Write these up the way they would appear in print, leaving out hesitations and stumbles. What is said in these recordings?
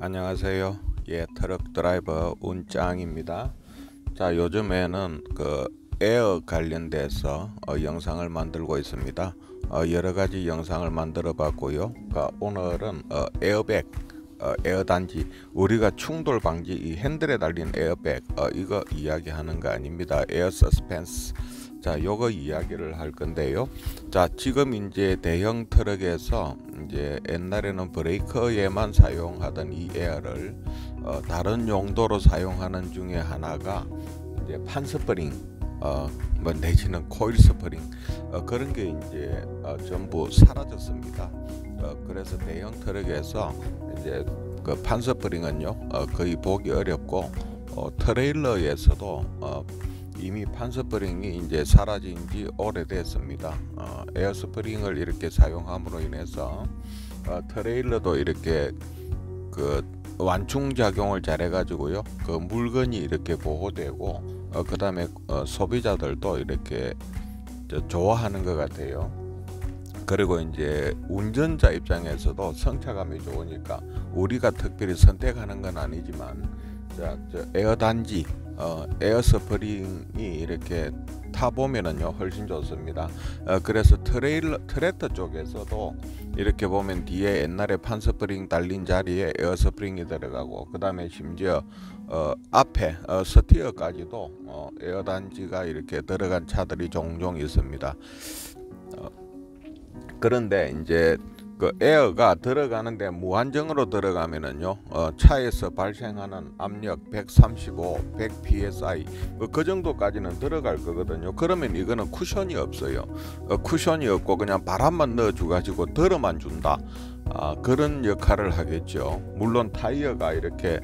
안녕하세요. 트럭 드라이버 운짱입니다. 자, 요즘에는 에어 관련돼서 영상을 만들고 있습니다. 여러 가지 영상을 만들어 봤고요. 오늘은 에어백, 에어 단지, 우리가 충돌 방지 이 핸들에 달린 에어백, 이거 이야기하는 거 아닙니다. 에어 서스펜스. 자, 요거 이야기를 할 건데요. 자, 지금 이제 대형 트럭에서 이제 옛날에는 브레이커에만 사용하던 이 에어를 다른 용도로 사용하는 중에 하나가 이제 판 스프링, 뭐 내지는 코일 스프링, 그런 게 이제 전부 사라졌습니다. 그래서 대형 트럭에서 이제 그 판 스프링은요 거의 보기 어렵고, 트레일러에서도 이미 판 스프링이 이제 사라진 지 오래됐습니다. 에어 스프링을 이렇게 사용함으로 인해서 트레일러도 이렇게 그 완충 작용을 잘해 가지고요, 그 물건이 이렇게 보호되고, 그 다음에 소비자들도 이렇게 좋아하는 것 같아요. 그리고 이제 운전자 입장에서도 성차감이 좋으니까 우리가 특별히 선택하는 건 아니지만, 에어 단지, 에어 스프링이 이렇게 타보면은요 훨씬 좋습니다. 그래서 트랙터 쪽에서도 이렇게 보면 뒤에 옛날에 판 스프링 달린 자리에 에어 스프링이 들어가고, 그 다음에 심지어 앞에 스티어까지도 에어 단지가 이렇게 들어간 차들이 종종 있습니다. 그런데 이제 그 에어가 들어가는데 무한정으로 들어가면은요 차에서 발생하는 압력 135, 100 psi 그 정도까지는 들어갈 거거든요. 그러면 이거는 쿠션이 없어요. 쿠션이 없고 그냥 바람만 넣어줘 가지고 들어만 준다, 그런 역할을 하겠죠. 물론 타이어가 이렇게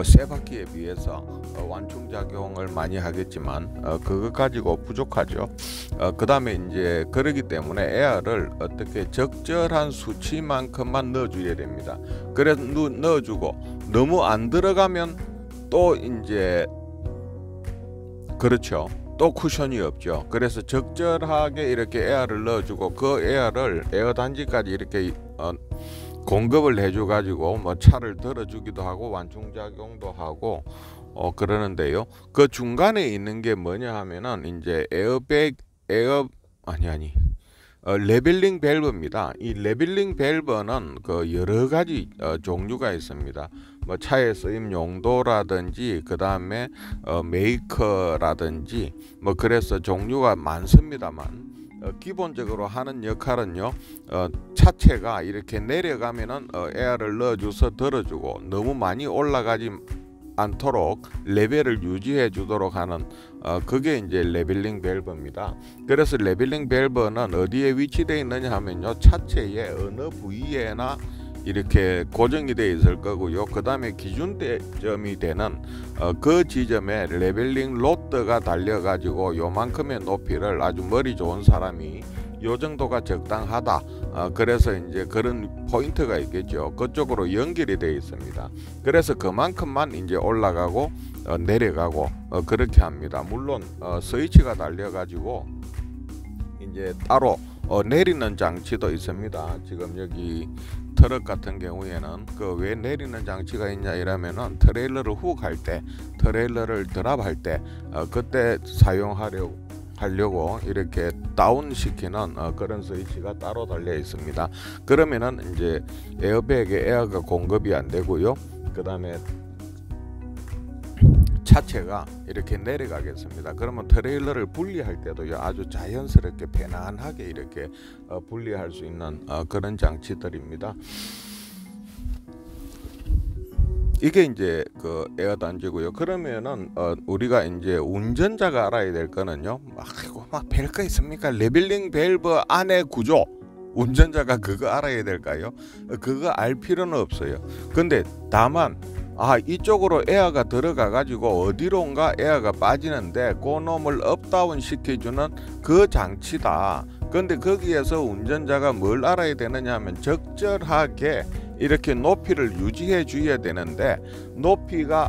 새 바퀴에 비해서 완충 작용을 많이 하겠지만 그거 가지고 부족하죠. 그 다음에 이제 그러기 때문에 에어를 어떻게 적절한 수치만큼만 넣어줘야 됩니다. 그래서 넣어주고 너무 안 들어가면 또 이제 그렇죠, 또 쿠션이 없죠. 그래서 적절하게 이렇게 에어를 넣어주고, 그 에어를 에어 단지까지 이렇게 공급을 해줘 가지고 뭐 차를 들어주기도 하고 완충 작용도 하고 그러는데요. 그 중간에 있는 게 뭐냐 하면은 이제 레벨링 밸브입니다. 이 레벨링 밸브는 그 여러 가지 종류가 있습니다. 뭐 차에 쓰임 용도라든지, 그 다음에 메이커라든지, 뭐 그래서 종류가 많습니다만, 기본적으로 하는 역할은요, 차체가 이렇게 내려가면은 에어를 넣어줘서 들어주고, 너무 많이 올라가지 않도록 레벨을 유지해 주도록 하는 그게 이제 레벨링 밸브입니다. 그래서 레벨링 밸브는 어디에 위치되어 있느냐 하면요, 차체의 어느 부위에나 이렇게 고정이 되어 있을 거고요. 그 다음에 기준점이 되는 그 지점에 레벨링 로드가 달려 가지고 요만큼의 높이를, 아주 머리 좋은 사람이 요 정도가 적당하다, 그래서 이제 그런 포인트가 있겠죠. 그쪽으로 연결이 되어 있습니다. 그래서 그만큼만 이제 올라가고 내려가고 그렇게 합니다. 물론 스위치가 달려 가지고 이제 따로 내리는 장치도 있습니다. 지금 여기 트럭 같은 경우에는 그 왜 내리는 장치가 있냐 이러면은 트레일러를 훅 할 때, 트레일러를 드랍할 때 그때 사용하려고 이렇게 다운 시키는 그런 스위치가 따로 달려 있습니다. 그러면은 이제 에어백에 에어가 공급이 안 되고요. 그 다음에 차체가 이렇게 내려가겠습니다. 그러면 트레일러를 분리할 때도요 아주 자연스럽게 편안하게 이렇게 분리할 수 있는 그런 장치들입니다. 이게 이제 그 에어 단지고요. 그러면은 우리가 이제 운전자가 알아야 될 거는요, 막 별거 있습니까? 레벨링 밸브 안의 구조, 운전자가 그거 알아야 될까요? 그거 알 필요는 없어요. 근데 다만 이쪽으로 에어가 들어가 가지고 어디론가 에어가 빠지는데 그 놈을 업다운 시켜주는 그 장치다. 근데 거기에서 운전자가 뭘 알아야 되느냐 하면, 적절하게 이렇게 높이를 유지해 줘야 되는데, 높이가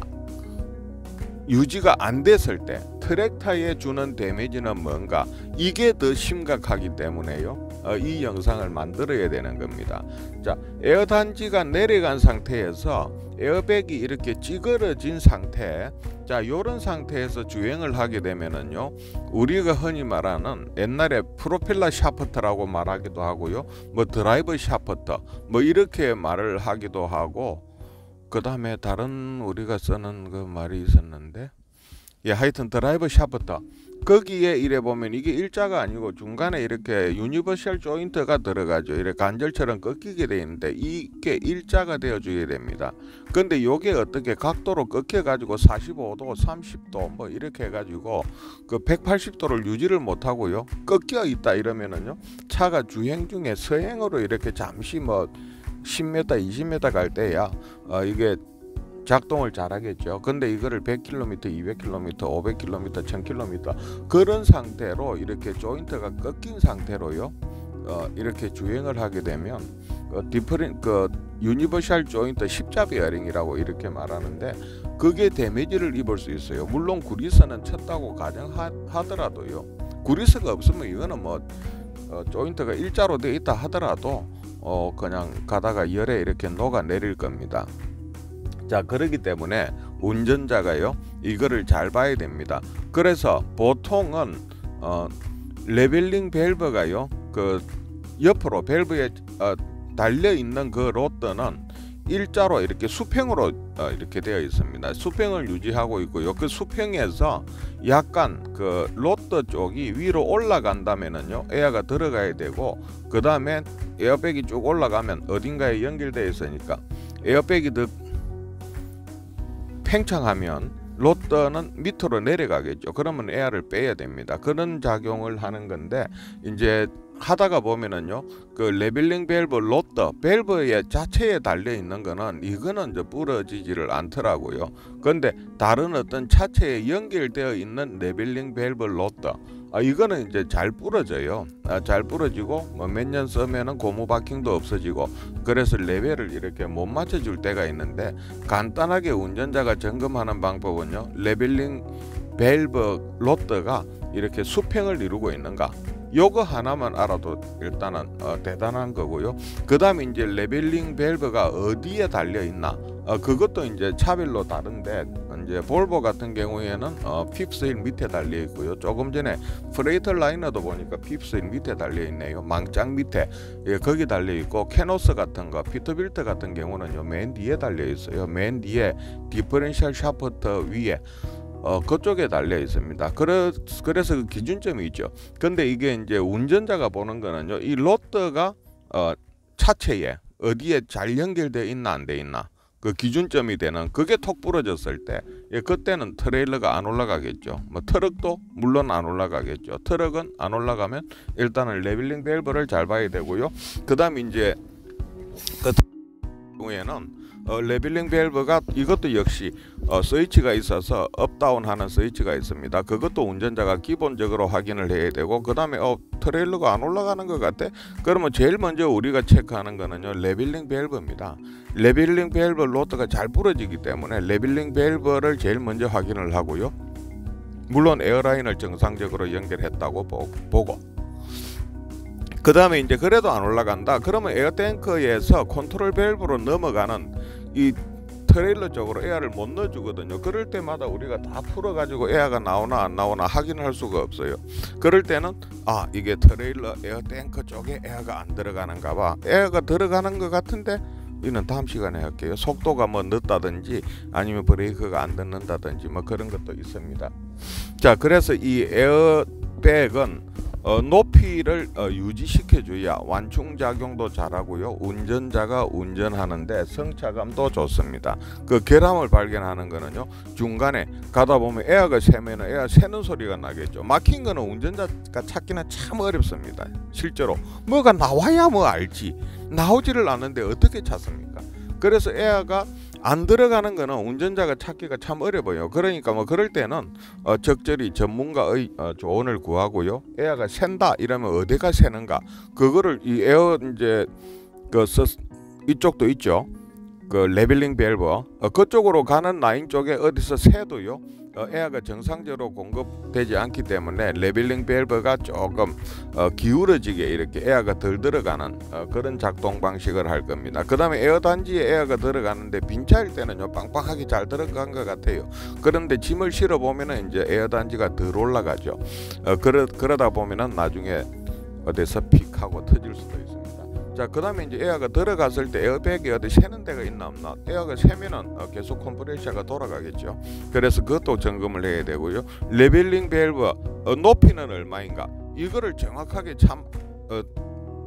유지가 안 됐을 때, 트랙터에 주는 데미지는 뭔가, 이게 더 심각하기 때문에요. 이 영상을 만들어야 되는 겁니다. 자, 에어 단지가 내려간 상태에서 에어백이 이렇게 찌그러진 상태, 자, 요런 상태에서 주행을 하게 되면은요, 우리가 흔히 말하는 옛날에 프로펠러 샤프트라고 말하기도 하고요, 뭐 드라이버 샤프트 뭐 이렇게 말을 하기도 하고, 그 다음에 다른 우리가 쓰는 그 말이 있었는데, 예, 하여튼 드라이버 샤프트, 거기에 이래 보면 이게 일자가 아니고 중간에 이렇게 유니버셜 조인트가 들어가죠. 이렇게 관절처럼 꺾이게 되어 있는데 이게 일자가 되어 줘야 됩니다. 근데 요게 어떻게 각도로 꺾여 가지고 45도 30도 뭐 이렇게 해 가지고 그 180도를 유지를 못 하고요, 꺾여 있다 이러면은요, 차가 주행 중에 서행으로 이렇게 잠시 뭐 10m 20m 갈 때야 이게 작동을 잘하겠죠. 근데 이거를 100km, 200km, 500km, 1000km 그런 상태로 이렇게 조인트가 꺾인 상태로요, 이렇게 주행을 하게 되면 유니버셜 조인트 십자 베어링이라고 이렇게 말하는데, 그게 데미지를 입을 수 있어요. 물론 구리스는 쳤다고 가정하더라도요, 구리스가 없으면 이거는 뭐 조인트가 일자로 되어 있다 하더라도 그냥 가다가 열에 이렇게 녹아 내릴 겁니다. 자, 그렇기 때문에 운전자가요, 이거를 잘 봐야 됩니다. 그래서 보통은 레벨링 밸브가요, 그 옆으로 밸브에 달려 있는 그 로드는 일자로 이렇게 수평으로 이렇게 되어 있습니다. 수평을 유지하고 있고요. 그 수평에서 약간 그 로드 쪽이 위로 올라간다면은요, 에어가 들어가야 되고, 그 다음에 에어백이 쭉 올라가면 어딘가에 연결되어 있으니까 에어백이 더 팽창하면 로드는 밑으로 내려가겠죠. 그러면 에어를 빼야 됩니다. 그런 작용을 하는 건데, 이제 하다가 보면은요, 그 레벨링 밸브 로드 밸브의 자체에 달려 있는 거는 이거는 이제 부러지지를 않더라고요. 근데 다른 어떤 차체에 연결되어 있는 레벨링 밸브 로드, 이거는 이제 잘 부러져요. 잘 부러지고 뭐 몇 년 쓰면은 고무 바킹도 없어지고, 그래서 레벨을 이렇게 못 맞춰줄 때가 있는데, 간단하게 운전자가 점검하는 방법은요, 레벨링 밸브 로드가 이렇게 수평을 이루고 있는가, 요거 하나만 알아도 일단은 대단한 거고요. 그 다음에 이제 레벨링 밸브가 어디에 달려 있나, 그것도 이제 차별로 다른데, 이제 볼보 같은 경우에는 핍스힐 밑에 달려 있고요. 조금 전에 프레이터 라이너도 보니까 핍스힐 밑에 달려 있네요. 망장 밑에, 예, 거기 달려 있고, 캐노스 같은 거, 피터빌트 같은 경우는요, 맨 뒤에 달려 있어요. 맨 뒤에 디퍼런셜 샤프트 위에 그쪽에 달려 있습니다. 그래서 그 기준점이 있죠. 근데 이게 이제 운전자가 보는 거는요, 이 로드가 차체에 어디에 잘 연결되어 있나 안 돼 있나, 그 기준점이 되는, 그게 톡 부러졌을 때, 예, 그때는 트레일러가 안 올라가겠죠. 뭐 트럭도 물론 안 올라가겠죠. 트럭은 안 올라가면 일단은 레벨링 밸브를 잘 봐야 되고요. 그 다음 이제 그 경우에는 레벨링 밸브가 이것도 역시 스위치가 있어서 업다운 하는 스위치가 있습니다. 그것도 운전자가 기본적으로 확인을 해야 되고, 그 다음에 트레일러가 안 올라가는 것 같아? 그러면 제일 먼저 우리가 체크하는 거는요, 레벨링 밸브입니다. 레벨링 밸브 로드가 잘 부러지기 때문에 레벨링 밸브를 제일 먼저 확인을 하고요. 물론 에어라인을 정상적으로 연결했다고 보고, 그 다음에 이제 그래도 안 올라간다 그러면 에어탱크에서 컨트롤 밸브로 넘어가는 이 트레일러 쪽으로 에어를 못 넣어주거든요. 그럴 때마다 우리가 다 풀어가지고 에어가 나오나 안 나오나 확인할 수가 없어요. 그럴 때는 이게 트레일러 에어탱크 쪽에 에어가 안 들어가는가 봐. 에어가 들어가는 것 같은데, 이는 다음 시간에 할게요. 속도가 뭐 늦다든지 아니면 브레이크가 안 듣는다든지 뭐 그런 것도 있습니다. 자, 그래서 이 에어백은 높이를 유지시켜줘야 완충작용도 잘하고요, 운전자가 운전하는데 성차감도 좋습니다. 그 결함을 발견하는 거는요, 중간에 가다 보면 에어가 새면 에어 새는 소리가 나겠죠. 막힌 거는 운전자가 찾기는 참 어렵습니다. 실제로 뭐가 나와야 뭐 알지, 나오지를 않는데 어떻게 찾습니까? 그래서 에어가 안 들어가는 거는 운전자가 찾기가 참 어려워요. 그러니까 뭐 그럴 때는 적절히 전문가의 조언을 구하고요. 에어가 샌다 이러면 어디가 새는가, 그거를 이 에어 이제 이쪽도 있죠. 그 레벨링 밸브 그쪽으로 가는 라인 쪽에 어디서 새도요 에어가 정상적으로 공급되지 않기 때문에 레벨링 밸브가 조금 기울어지게 이렇게 에어가 덜 들어가는 그런 작동 방식을 할 겁니다. 그 다음에 에어 단지에 에어가 들어가는데 빈 차일 때는요 빵빵하게 잘 들어간 것 같아요. 그런데 짐을 실어 보면은 이제 에어 단지가 덜 올라가죠. 그러다 보면은 나중에 어디서 픽하고 터질 수도 있습니다. 자, 그 다음에 이제 에어가 들어갔을 때 에어백이 어디 새는 데가 있나 없나. 에어가 새면은 계속 컴프레셔가 돌아가겠죠. 그래서 그것도 점검을 해야 되고요. 레벨링 밸브 높이는 얼마인가, 이거를 정확하게 참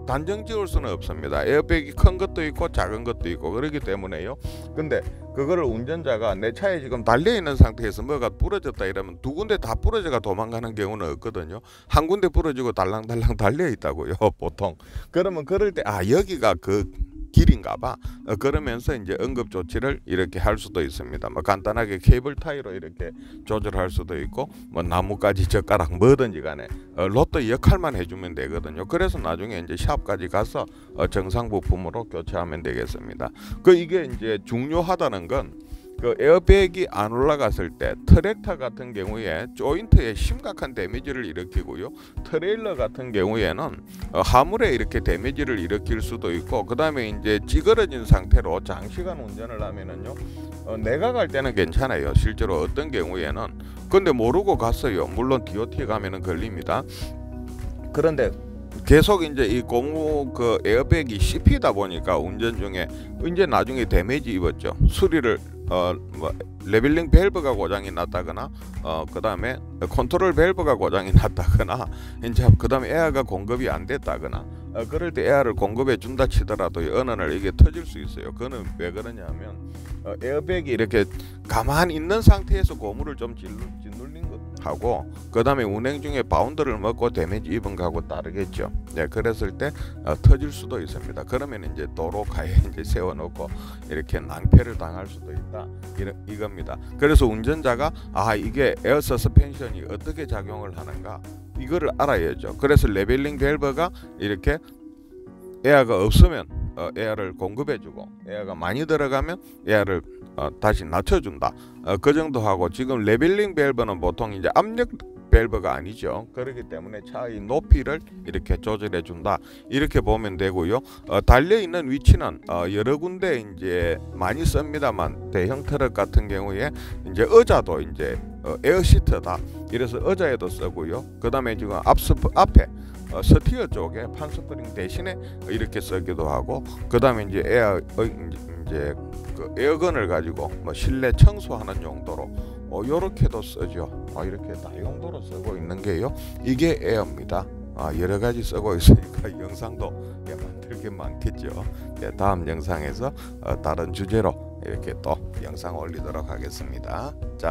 단정 지을 수는 없습니다. 에어백이 큰 것도 있고 작은 것도 있고 그렇기 때문에요. 근데 그거를 운전자가 내 차에 지금 달려있는 상태에서 뭐가 부러졌다 이러면 두 군데 다 부러져가 도망가는 경우는 없거든요. 한 군데 부러지고 달랑달랑 달려있다고요 보통. 그러면 그럴 때 여기가 그 길인가 봐. 그러면서 이제 응급 조치를 이렇게 할 수도 있습니다. 뭐 간단하게 케이블 타이로 이렇게 조절할 수도 있고, 뭐 나뭇가지 젓가락 뭐든지 간에 로또 역할만 해주면 되거든요. 그래서 나중에 이제 샵까지 가서 정상 부품으로 교체하면 되겠습니다. 이게 이제 중요하다는 건 그 에어백이 안 올라갔을 때 트랙터 같은 경우에 조인트에 심각한 데미지를 일으키고요. 트레일러 같은 경우에는 하물에 이렇게 데미지를 일으킬 수도 있고, 그 다음에 이제 찌그러진 상태로 장시간 운전을 하면은요, 내가 갈 때는 괜찮아요. 실제로 어떤 경우에는. 근데 모르고 갔어요. 물론 DOT에 가면은 걸립니다. 그런데 계속 이제 이 고무 그 에어백이 씹히다 보니까 운전 중에 이제 나중에 데미지 입었죠. 수리를 뭐 레벨링 밸브가 고장이 났다거나 그 다음에 컨트롤 밸브가 고장이 났다거나 이제 그 다음에 에어가 공급이 안 됐다거나 그럴 때 에어를 공급해 준다 치더라도 어느 날 이게 터질 수 있어요. 그거는 왜 그러냐면 에어백이 이렇게 가만히 있는 상태에서 고무를 좀 짓눌린 것하고 그 다음에 운행 중에 바운드를 먹고 데미지 입은 거하고 다르겠죠. 네, 그랬을 때 터질 수도 있습니다. 그러면 이제 도로가에 이제 세워놓고 이렇게 낭패를 당할 수도 있다. 이겁니다. 그래서 운전자가 이게 에어 서스펜션이 어떻게 작용을 하는가 이거를 알아야죠. 그래서 레벨링 밸브가 이렇게 에어가 없으면 에어를 공급해주고, 에어가 많이 들어가면 에어를 다시 낮춰준다. 그 정도 하고, 지금 레벨링 밸브는 보통 이제 압력 밸브가 아니죠. 그렇기 때문에 차의 높이를 이렇게 조절해 준다. 이렇게 보면 되고요. 달려 있는 위치는 여러 군데 이제 많이 씁니다만, 대형 트럭 같은 경우에 이제 의자도 이제 에어 시트다. 이래서 의자에도 쓰고요. 그 다음에 지금 앞에 스티어 쪽에 판스프링 대신에 이렇게 쓰기도 하고, 그 다음에 이제 이제 그 에어건을 가지고 뭐 실내 청소하는 용도로 요렇게도 쓰죠. 이렇게 다용도로 쓰고 있는 게요. 이게 에어입니다. 여러 가지 쓰고 있으니까 영상도 만들 게 많겠죠. 다음 영상에서 다른 주제로 이렇게 또 영상 올리도록 하겠습니다. 자.